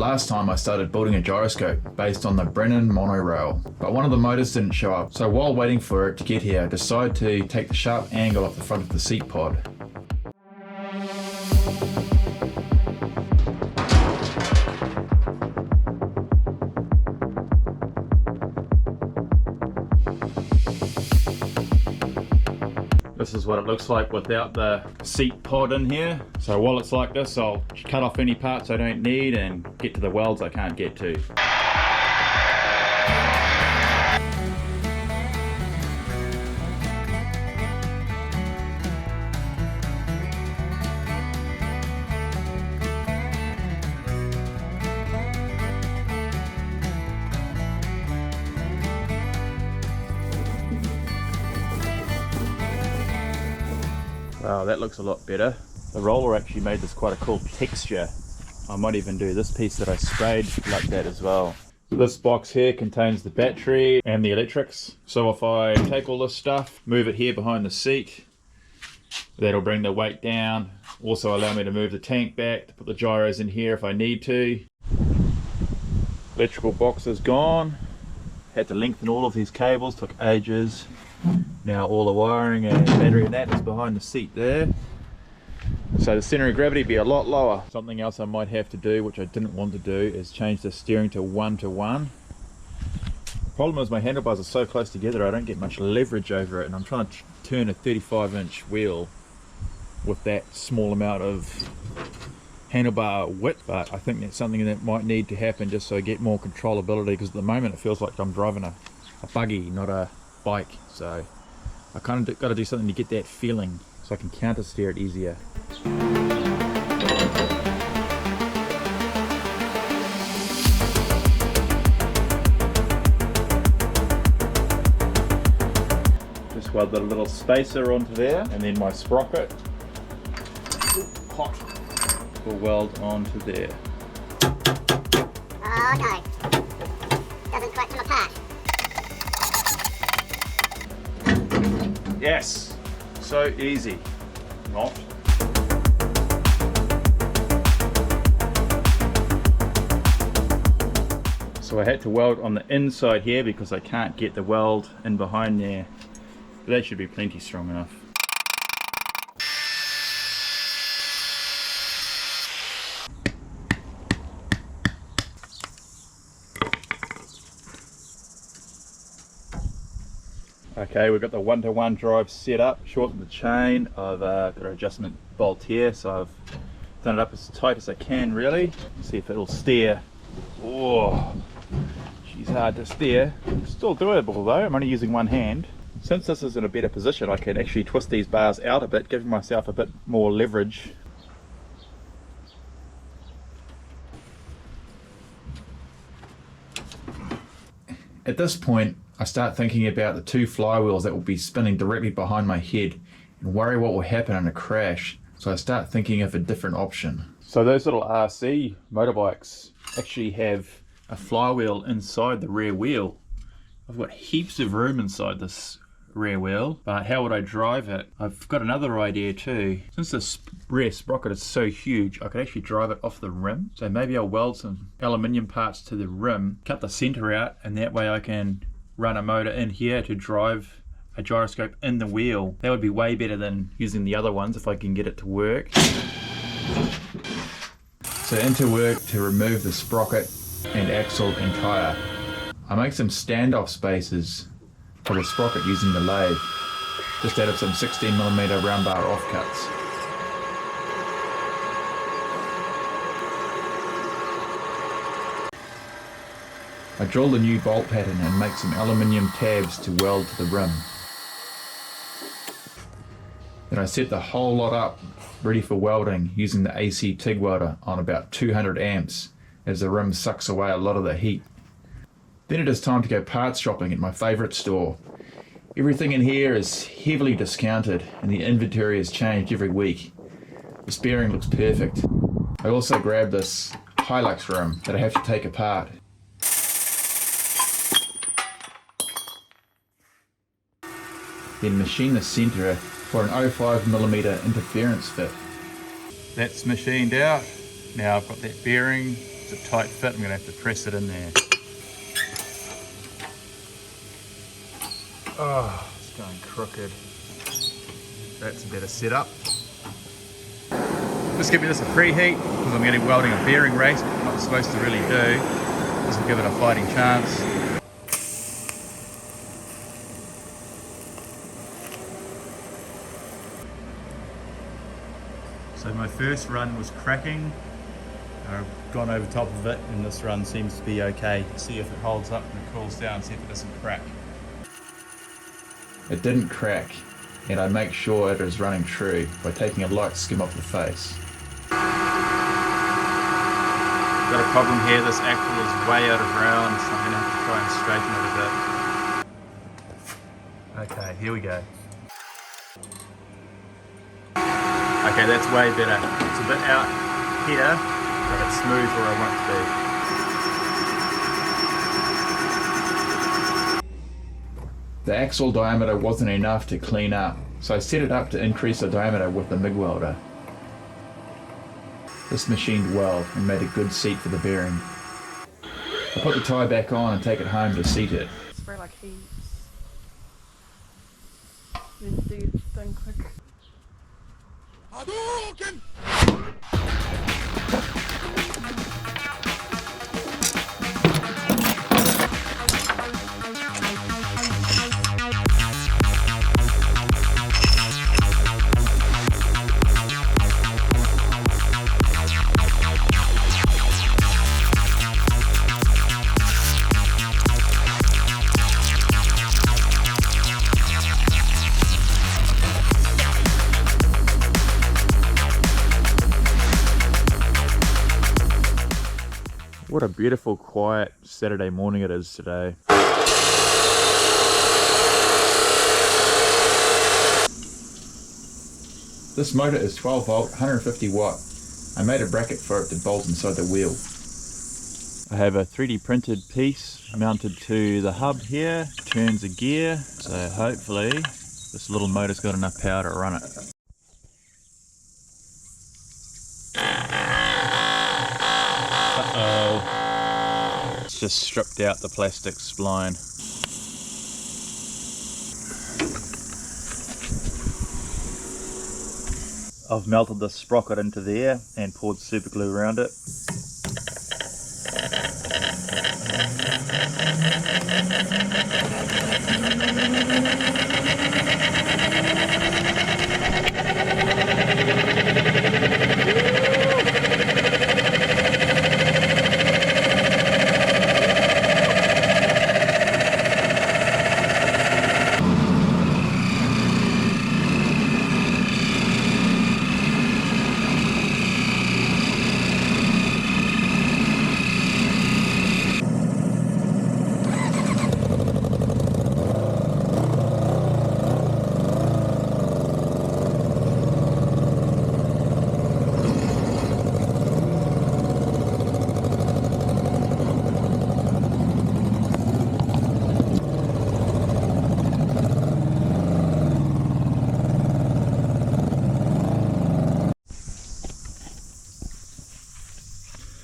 Last time I started building a gyroscope based on the Brennan monorail, but one of the motors didn't show up, so while waiting for it to get here I decided to take the sharp angle off the front of the seat pod. This is what it looks like without the seat pod in here. So while it's like this, I'll cut off any parts I don't need and get to the welds I can't get to. Wow, that looks a lot better. The roller actually made this quite a cool texture. I might even do this piece that I sprayed like that as well. This box here contains the battery and the electrics. So if I take all this stuff, move it here behind the seat, that'll bring the weight down. Also allow me to move the tank back, to put the gyros in here if I need to. Electrical box is gone. Had to lengthen all of these cables, took ages. Now all the wiring and battery and that is behind the seat there. So the center of gravity be a lot lower. Something else I might have to do, which I didn't want to do, is change the steering to 1-to-1. The problem is my handlebars are so close together I don't get much leverage over it, and I'm trying to turn a 35-inch wheel with that small amount of handlebar width, but I think that's something that might need to happen just so I get more controllability, because at the moment it feels like I'm driving a buggy, not a bike. So I kind of got to do something to get that feeling so I can counter steer it easier. Just weld the little spacer onto there, and then my sprocket, hot, will weld onto there. Oh no, doesn't quite come apart. Yes, so easy. Not. So I had to weld on the inside here because I can't get the weld in behind there. But that should be plenty strong enough. Okay, we've got the 1-to-1 drive set up, shortened the chain. I've got an adjustment bolt here, so I've done it up as tight as I can really. See if it'll steer. Oh, she's hard to steer. Still doable though, I'm only using one hand. Since this is in a better position, I can actually twist these bars out a bit, giving myself a bit more leverage. At this point, I start thinking about the two flywheels that will be spinning directly behind my head and worry what will happen in a crash. So I start thinking of a different option. So those little RC motorbikes actually have a flywheel inside the rear wheel. I've got heaps of room inside this rear wheel, but how would I drive it? I've got another idea too. Since this rear sprocket is so huge, I could actually drive it off the rim. So maybe I'll weld some aluminium parts to the rim, cut the center out, and that way I can run a motor in here to drive a gyroscope in the wheel. That would be way better than using the other ones if I can get it to work. So into work to remove the sprocket and axle and tyre. I make some standoff spaces for the sprocket using the lathe. Just added some 16mm round bar offcuts. I drill the new bolt pattern and make some aluminium tabs to weld to the rim. Then I set the whole lot up ready for welding using the AC TIG welder on about 200 amps as the rim sucks away a lot of the heat. Then it is time to go parts shopping at my favourite store. Everything in here is heavily discounted and the inventory has changed every week. The bearing looks perfect. I also grabbed this Hilux rim that I have to take apart. Then machine the centre for an 0.5mm interference fit. That's machined out. Now I've got that bearing It's a tight fit, I'm going to have to press it in there. Oh, it's going crooked. That's a better setup. Just giving this a preheat because I'm going to be welding a bearing race. I'm not supposed to really do. This will give it a fighting chance. So my first run was cracking. I've gone over top of it and this run seems to be okay. See if it holds up and it cools down, see if it doesn't crack. It didn't crack, and I make sure it is running true by taking a light skim off the face. Got a problem here, this axle is way out of round, so I'm going to have to try and straighten it a bit. Okay, here we go. Okay, that's way better. It's a bit out here, but it's smooth where I want it to be. The axle diameter wasn't enough to clean up, so I set it up to increase the diameter with the MIG welder. This machined well and made a good seat for the bearing. I put the tyre back on and take it home to seat it. Spray like heaps. Then do your thing quick. What a beautiful, quiet Saturday morning it is today. This motor is 12 volt, 150 watt. I made a bracket for it to bolt inside the wheel. I have a 3D printed piece mounted to the hub here, turns a gear, so hopefully this little motor's got enough power to run it. Uh-oh. It's just stripped out the plastic spline. I've melted the sprocket into there and poured super glue around it.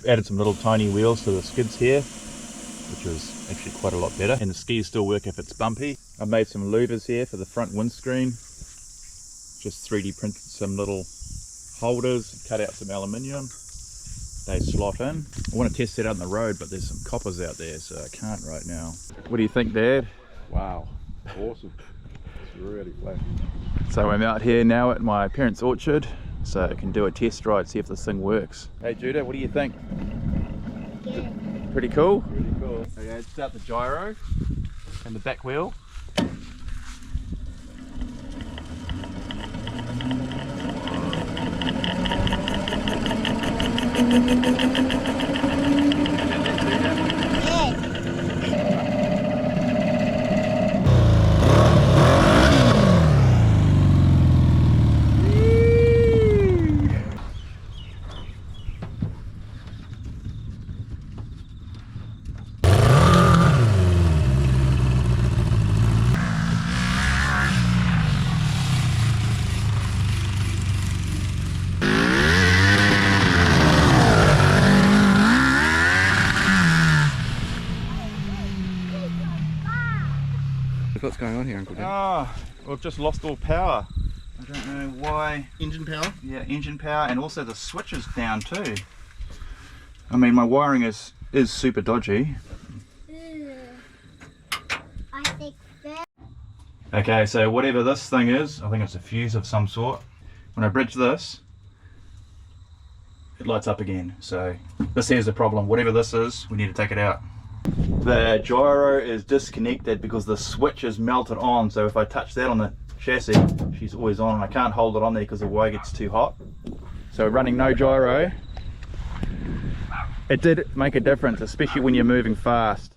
Added some little tiny wheels to the skids here, which is actually quite a lot better, and the skis still work if it's bumpy. I made some louvers here for the front windscreen, just 3D printed some little holders, cut out some aluminium, they slot in. I want to test that out on the road, but there's some coppers out there, so I can't right now. What do you think, Dad? Wow, awesome. It's really flat. So I'm out here now at my parents' orchard, so I can do a test ride, see if this thing works. Hey Judah, what do you think? Good. Pretty cool? Pretty cool. Okay, start the gyro and the back wheel. What's going on here, Uncle Dan? Ah, we've just lost all power. I don't know why. Engine power? Yeah, engine power, and also the switch is down too. I mean, my wiring is super dodgy. I think that. Okay, so whatever this thing is, I think it's a fuse of some sort. When I bridge this, it lights up again. So this here's the problem. Whatever this is, we need to take it out. The gyro is disconnected because the switch is melted on. So if I touch that on the chassis, she's always on, and I can't hold it on there because the wire gets too hot. So running no gyro, it did make a difference, especially when you're moving fast.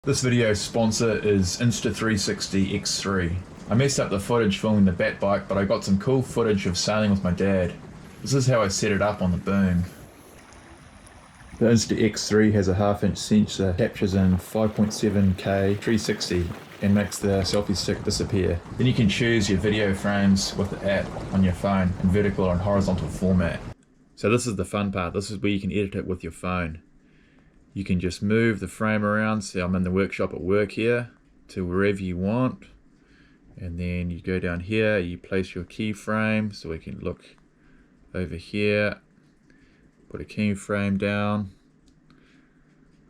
This video's sponsor is Insta360 X3. I messed up the footage filming the bat bike, but I got some cool footage of sailing with my dad. This is how I set it up on the boom. The Insta X3 has a 1/2-inch sensor, captures in 5.7K 360 and makes the selfie stick disappear. Then you can choose your video frames with the app on your phone in vertical and horizontal format. So this is the fun part. This is where you can edit it with your phone. You can just move the frame around. So I'm in the workshop at work here to wherever you want. And then you go down here, you place your keyframe so we can look over here. Put a keyframe down.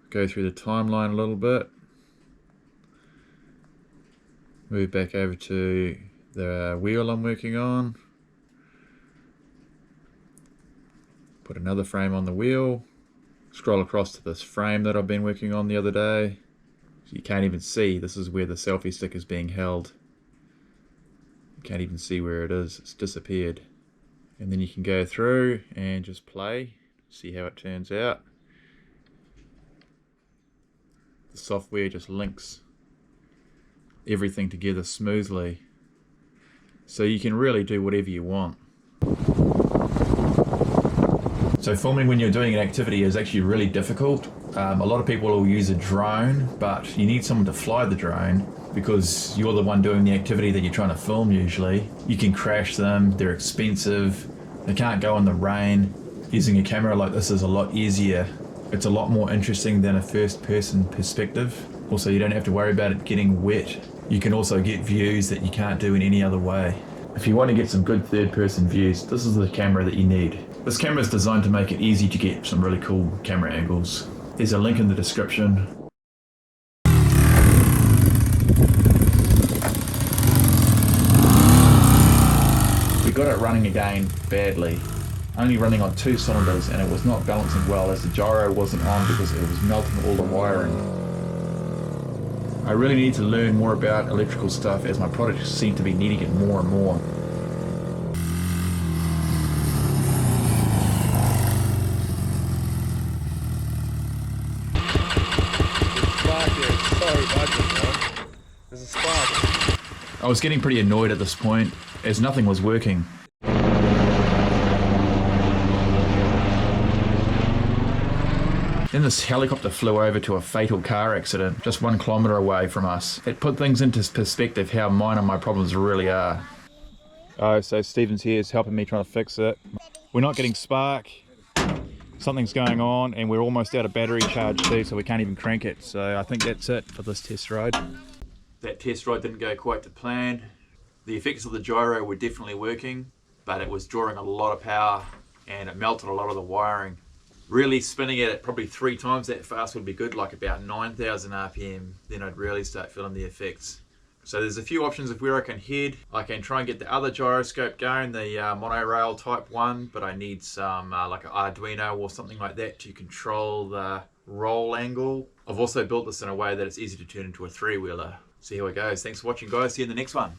Go through the timeline a little bit. Move back over to the wheel I'm working on. Put another frame on the wheel. Scroll across to this frame that I've been working on the other day. So you can't even see, this is where the selfie stick is being held. You can't even see where it is, it's disappeared. And then you can go through and just play, see how it turns out. The software just links everything together smoothly. So you can really do whatever you want. So filming when you're doing an activity is actually really difficult. A lot of people will use a drone, but you need someone to fly the drone because you're the one doing the activity that you're trying to film usually. You can crash them, they're expensive, they can't go in the rain. Using a camera like this is a lot easier. It's a lot more interesting than a first-person perspective. Also, you don't have to worry about it getting wet. You can also get views that you can't do in any other way. If you want to get some good third-person views, this is the camera that you need. This camera is designed to make it easy to get some really cool camera angles. There's a link in the description. We got it running again badly. Only running on 2 cylinders, and it was not balancing well as the gyro wasn't on because it was melting all the wiring. I really need to learn more about electrical stuff as my projects seem to be needing it more and more. There's a spark. I was getting pretty annoyed at this point as nothing was working. Then this helicopter flew over to a fatal car accident just 1 kilometre away from us. It put things into perspective how minor my problems really are. Oh, so Stephen's here is helping me trying to fix it. We're not getting spark. Something's going on and we're almost out of battery charge too, so we can't even crank it. So I think that's it for this test ride. That test ride didn't go quite to plan. The effects of the gyro were definitely working, but it was drawing a lot of power and it melted a lot of the wiring. Really spinning it at probably 3 times that fast would be good, like about 9,000 RPM, then I'd really start feeling the effects. So there's a few options of where I can head. I can try and get the other gyroscope going, the monorail type one, but I need some like an Arduino or something like that to control the roll angle. I've also built this in a way that it's easy to turn into a 3-wheeler. See how it goes. Thanks for watching, guys. See you in the next one.